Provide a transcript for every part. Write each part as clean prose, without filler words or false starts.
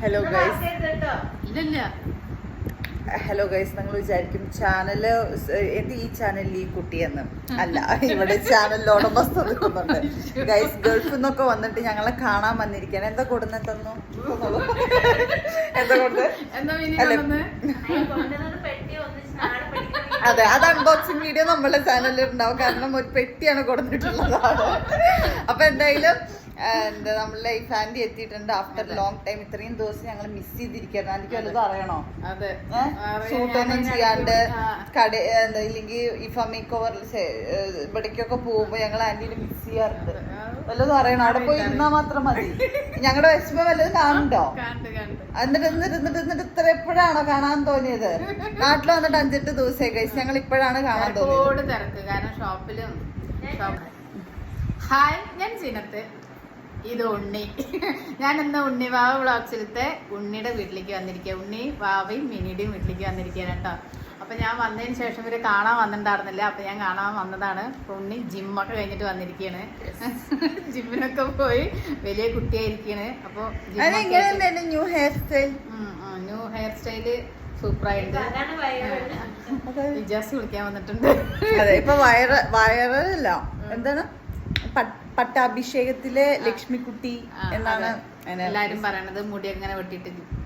Hello guys, നിങ്ങൾ വിചാരിക്കും channel എന്ത് ഈ ചാനലിൽ ഈ കുട്ടിയെന്ന്. അല്ല, ഇവിടെ ചാനലിൽ ഉടമസ്ഥ നിൽക്കുന്നുണ്ട് ഗൈസ്. ഗൾഫിൽ നിന്നൊക്കെ വന്നിട്ട് ഞങ്ങളെ കാണാൻ വന്നിരിക്കുകയാണ്. എന്താ കൊടുന്നെ തന്നു? എന്താ കൊടുത്ത്? അതെ, അത് അൺബോക്സിങ് വീഡിയോ നമ്മളുടെ ചാനലിൽ ഉണ്ടാവും. കാരണം ഒരു പെട്ടിയാണ് കൊടുത്തിട്ടുള്ളതാണ്. അപ്പൊ എന്തായാലും എന്താ നമ്മുടെ ലൈഫ് ആൻഡി എത്തിയിട്ടുണ്ട് ആഫ്റ്റർ ലോങ് ടൈം. ഇത്രയും ദിവസം ഞങ്ങൾ മിസ് ചെയ്തിരിക്കുന്നത്. എനിക്ക് വല്ലതും അറിയണോ? ഷൂട്ടൊന്നും ചെയ്യാണ്ട് ഇല്ലെങ്കിൽ ഇഫ മേക്ക് ഓവർ ഇവിടേക്കൊക്കെ പോകുമ്പോ ഞങ്ങൾ ആന്റീനെ മിസ് ചെയ്യാറുണ്ട്. വല്ലതും അറിയണോ? അവിടെ പോയി ഇരുന്നാ മാത്രം മതി. ഞങ്ങളുടെ വിഷമം വല്ലതും കാണുന്നുണ്ടോ? എന്നിട്ട് ഇത്ര എപ്പോഴാണോ കാണാൻ തോന്നിയത്? നാട്ടിൽ വന്നിട്ട് 5-8 ദിവസമായി കഴിച്ച് ഞങ്ങൾ ഇപ്പോഴാണ് കാണാൻ തോന്നിയത്. ഹായ്, ഞാൻ സീനത്ത്. ഇത് ഉണ്ണി. ഞാൻ ഇന്ന് ഉണ്ണി വാവ വ്ളോഗ്സിലത്തെ ഉണ്ണിയുടെ വീട്ടിലേക്ക് വന്നിരിക്കുക. ഉണ്ണി വാവയും മിനിയുടെയും വീട്ടിലേക്ക് വന്നിരിക്കുകയാണ് കേട്ടോ. അപ്പം ഞാൻ വന്നതിന് ശേഷം ഇവര് കാണാൻ വന്നിട്ടുണ്ടായിരുന്നില്ല. അപ്പം ഞാൻ കാണാൻ വന്നതാണ്. ഉണ്ണി ജിമ്മൊക്കെ കഴിഞ്ഞിട്ട് വന്നിരിക്കുകയാണ്. ജിമ്മിനൊക്കെ പോയി വലിയ കുട്ടിയായിരിക്കുകയാണ്. അപ്പോൾ ന്യൂ ഹെയർ സ്റ്റൈല് സൂപ്പറായിട്ട് വിജാസ് വിളിക്കാൻ വന്നിട്ടുണ്ട്. അതെ, ഇപ്പൊ വയറല്ല, എന്താണ് പട്ടാഭിഷേകത്തിലെ ലക്ഷ്മിക്കുട്ടി എന്നാണ് എല്ലാരും പറയണത്. മുടി അങ്ങനെ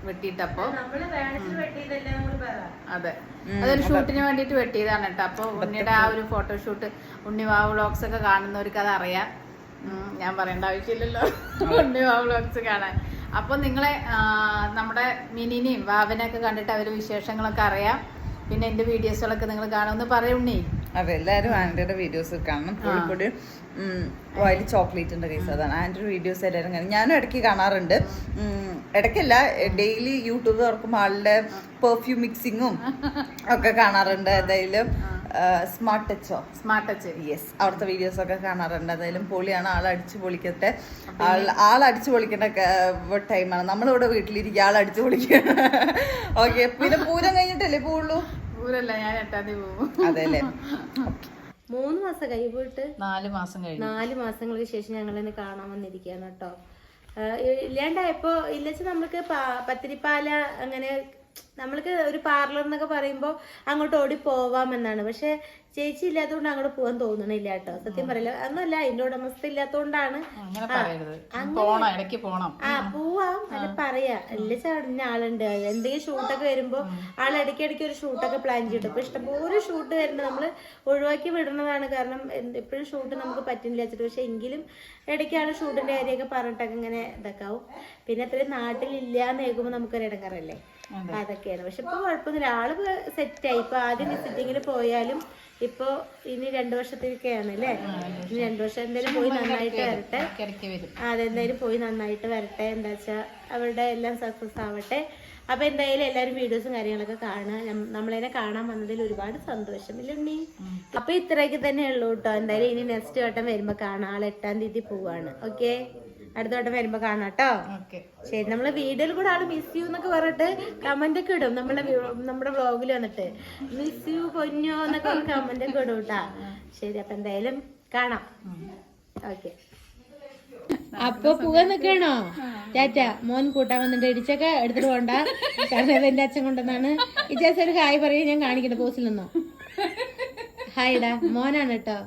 വെട്ടിയിട്ടപ്പോ അതെ, അതൊരു ഷൂട്ടിന് വേണ്ടിട്ട് വെട്ടിയതാണ് കേട്ടോ. അപ്പൊ ഉണ്ണിയുടെ ആ ഒരു ഫോട്ടോഷൂട്ട് ഉണ്ണി വാവ് വ്ളോഗ്സ് ഒക്കെ കാണുന്നവർക്ക് അത് അറിയാം. ഞാൻ പറയേണ്ട ആവശ്യമില്ലല്ലോ ഉണ്ണി വാവ് വ്ളോഗ്സ് കാണാൻ. അപ്പൊ നിങ്ങളെ നമ്മുടെ മിനിനെയും വാവനെയൊക്കെ കണ്ടിട്ട് അവര് വിശേഷങ്ങളൊക്കെ അറിയാം. പിന്നെ എന്റെ വീഡിയോസുകളൊക്കെ നിങ്ങൾ കാണുമെന്ന് പറയുണ്ണി. അതെ, എല്ലാവരും ആന്റിയുടെ വീഡിയോസ് കാണണം. കോഴിക്കോട് ഓയിൽ ചോക്ലേറ്റ് ഉണ്ട് കേസ്, അതാണ് ആന്റിയുടെ വീഡിയോസ് എല്ലാവരും കാണും. ഞാനും ഇടയ്ക്ക് കാണാറുണ്ട്. ഇടയ്ക്കല്ല, ഡെയിലി യൂട്യൂബ് തുറക്കുമ്പോൾ ആളുടെ പെർഫ്യൂം മിക്സിങ്ങും ഒക്കെ കാണാറുണ്ട്. എന്തായാലും സ്മാർട്ട് ടച്ച് യെസ്, അവിടുത്തെ വീഡിയോസ് ഒക്കെ കാണാറുണ്ട്. എന്തായാലും പൊളിയാണ്. ആളടിച്ചു പൊളിക്കട്ടെ. ആളടിച്ചു പൊളിക്കേണ്ട ടൈമാണ്. നമ്മളിവിടെ വീട്ടിലിരിക്കുക, ആളടിച്ചു പൊളിക്കുക. ഓക്കെ, പിന്നെ പൂരം കഴിഞ്ഞിട്ടല്ലേ പോവുള്ളൂ? പൂരല്ല, ഞാൻ 8-ാം തീയതി പോകും. അതെല്ലേ. 3 മാസം കഴിഞ്ഞിട്ട് 4 മാസം കഴിഞ്ഞു. 4 മാസങ്ങൾക്ക് ശേഷം ഞങ്ങൾ എന്നെ കാണാൻ വന്നിരിക്കുകയാണ് കേട്ടോ. ഇല്ലാണ്ടായപ്പോ ഇല്ലച്ച് നമ്മൾക്ക് പത്തിരിപ്പാല അങ്ങനെ നമ്മൾക്ക് ഒരു പാർലർ എന്നൊക്കെ പറയുമ്പോൾ അങ്ങോട്ട് ഓടി പോവാമെന്നാണ്. പക്ഷെ ചേച്ചി ഇല്ലാത്തതുകൊണ്ട് അങ്ങോട്ട് പോകാൻ തോന്നണില്ല കേട്ടോ. സത്യം പറയില്ല, അതൊന്നുമല്ല, അതിന്റെ ഉടമസ്ഥ ഇല്ലാത്തോണ്ടാണ്. പോവാം അല്ല പറയാ. എല്ലാ ചടഞ്ഞ ആളുണ്ട്. എന്തെങ്കിലും ഷൂട്ടൊക്കെ വരുമ്പോ ആൾ ഇടയ്ക്കിടയ്ക്ക് ഒരു ഷൂട്ടൊക്കെ പ്ലാൻ ചെയ്തിട്ട് ഇപ്പൊ ഇഷ്ടംപോലെ ഷൂട്ട് വരുന്നത് നമ്മള് ഒഴിവാക്കി വിടുന്നതാണ്. കാരണം എപ്പോഴും ഷൂട്ട് നമുക്ക് പറ്റുന്നില്ല വെച്ചിട്ട്. പക്ഷെ എങ്കിലും ഇടയ്ക്കാണ് ഷൂട്ടിന്റെ കാര്യമൊക്കെ പറഞ്ഞിട്ടൊക്കെ ഇങ്ങനെ ഇതൊക്കെ ആവും. പിന്നെ അത്രയും നാട്ടിലില്ലാന്ന് കേൾക്കുമ്പോൾ നമുക്കൊരു ഇടങ്ങറല്ലേ. അതൊക്കെയാണ്. പക്ഷെ ഇപ്പൊ കുഴപ്പമൊന്നുമില്ല, ആള് സെറ്റായി. ഇപ്പൊ ആദ്യം വിസിറ്റിങ്ങിൽ പോയാലും ഇപ്പൊ ഇനി 2 വർഷത്തേക്കാണ് അല്ലേ. ഇനി 2 വർഷം എന്തായാലും പോയി നന്നായിട്ട് വരട്ടെ. അതെന്തായാലും പോയി നന്നായിട്ട് വരട്ടെ. എന്താ വെച്ചാ അവരുടെ എല്ലാം സക്സസ് ആവട്ടെ. അപ്പൊ എന്തായാലും എല്ലാരും വീഡിയോസും കാര്യങ്ങളൊക്കെ കാണുക. നമ്മളതിനെ കാണാൻ വന്നതിൽ ഒരുപാട് സന്തോഷം ഇല്ലേ ഉണ്ണി? അപ്പൊ ഇത്രയൊക്കെ തന്നെ ഉള്ളൂ കേട്ടോ. എന്തായാലും ഇനി നെക്സ്റ്റ് വട്ടം വരുമ്പോ കാണാം. ആൾ 8-ാം തീയതി പോവാണ്. ഓക്കെ, അടുത്ത വട്ടം വരുമ്പോ കാണാട്ടോ. ശരി, നമ്മളെ വീഡിയോയിൽ കൂടെ ആള് മിസ് യു എന്നൊക്കെ പറഞ്ഞിട്ട് കമന്റ് ഒക്കെ ഇടും. നമ്മുടെ വ്ളോഗിൽ വന്നിട്ട് മിസ് യു പൊന്നോ എന്നൊക്കെ കമന്റ് ഒക്കെ ഇടും കേട്ടാ. ശരി, അപ്പൊ എന്തായാലും കാണാം. ഓക്കെ, അപ്പൊ പോകാൻ നിക്കണോ? ടാറ്റ. മോൻ കൂട്ടാൻ വന്നിട്ട് ഇടിച്ചൊക്കെ എടുത്തിട്ട് പോണ്ട. കാരണം എന്റെ അച്ഛൻ കൊണ്ടെന്നാണ്. ഇജാസ് ഒരു ഹായ് പറയും. ഞാൻ കാണിക്കട്ടെ പോസ്റ്റിൽ നിന്നോ. ഹായ്ടാ, മോനാണ് കേട്ടോ.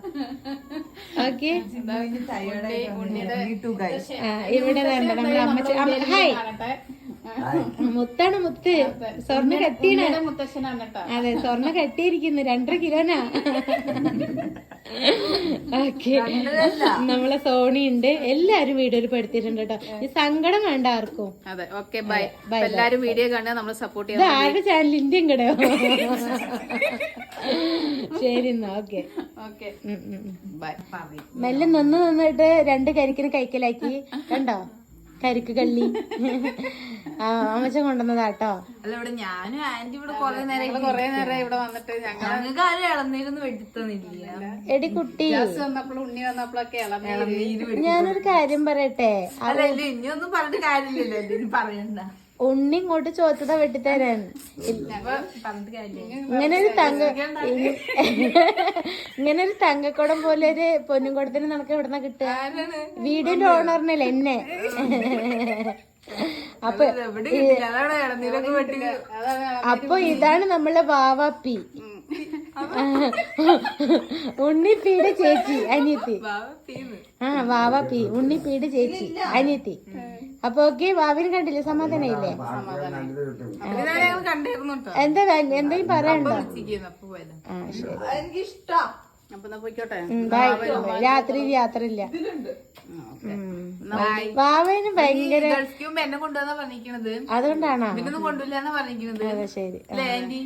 ഓക്കെ, ഇവിടെ നമ്മുടെ അമ്മച്ച. ഹായ്, മുത്താണ് മുത്ത്. സ്വർണ്ണ കെട്ടിയാണ്. അതെ, സ്വർണ്ണ കെട്ടിയിരിക്കുന്നു. 2.5 കിലോനാ. ഓക്കെ, നമ്മളെ സോണി ഉണ്ട്. എല്ലാരും വീഡിയോയിൽ പെടുത്തിയിട്ടുണ്ട് കേട്ടോ. ഈ സങ്കടം വേണ്ട ആർക്കും. അതെ, ഓക്കെ, ബൈ. എല്ലാരും വീഡിയോ കാണാൻ നമ്മളെ സപ്പോർട്ട് ചെയ്യാം. ഇത് ആരുടെ ചാനൽ? ഇന്ത്യൻ കടയോ? ശരി എന്നാ, ഓക്കെ. മെല്ലെ നിന്നിട്ട് 2 കരിക്കിന് കൈക്കലാക്കി. കണ്ടോ കരിക്ക് കള്ളി? അമ്മച്ചൻ കൊണ്ടുവന്നതാട്ടോ. അല്ല, ഇവിടെ ഞാനും ആന്റി ഇവിടെ കൊറേ നേരം ഇവിടെ വന്നിട്ട് ഞങ്ങൾക്ക് ആരും ഇളനീരൊന്നും വെട്ടിത്തന്നില്ല. എടി കുട്ടി, വന്നപ്പോഴും ഉണ്ണി വന്നപ്പോഴൊക്കെ ഇളനീര്. ഞാനൊരു കാര്യം പറയട്ടെ. ഇനിയൊന്നും പറഞ്ഞിട്ട് കാര്യമില്ലല്ലോ, എന്തെങ്കിലും പറയണ്ട. ഉണ്ണി ഇങ്ങോട്ട് ചോദിച്ചതാ വെട്ടിത്തരാൻ. ഇങ്ങനൊരു തങ്കക്കുടം പോലെ ഒരു പൊന്നും കുടത്തിന് നമുക്ക് എവിടുന്ന കിട്ടുക? വീടിന്റെ ഓണറിനല്ലേ എന്നെ. അപ്പൊ അപ്പൊ ഇതാണ് നമ്മളെ വാവാപ്പി, ഉണ്ണിപ്പീടെ ചേച്ചി അനിയത്തി. വാവാപ്പി ഉണ്ണിപ്പീടെ ചേച്ചി അനിയത്തി. അപ്പൊ ഓക്കെ, വാവിനെ കണ്ടില്ലേ? സമാധാനായില്ലേ? എന്താ എന്തെങ്കിലും പറയണ്ടോ? ആ ശരി, എനിക്കിഷ്ടം. പോയിക്കോട്ടെ. ബൈ. രാത്രി യാത്രയില്ല. വാവേന് ഭയങ്കര എന്നെ കൊണ്ടുവന്നാ പറഞ്ഞിരിക്കണത്, അതുകൊണ്ടാണോ? പിന്നൊന്നും കൊണ്ടുവരാന്നാ പറഞ്ഞിരിക്കണത്. ശരി. അല്ലേ ആന്റി?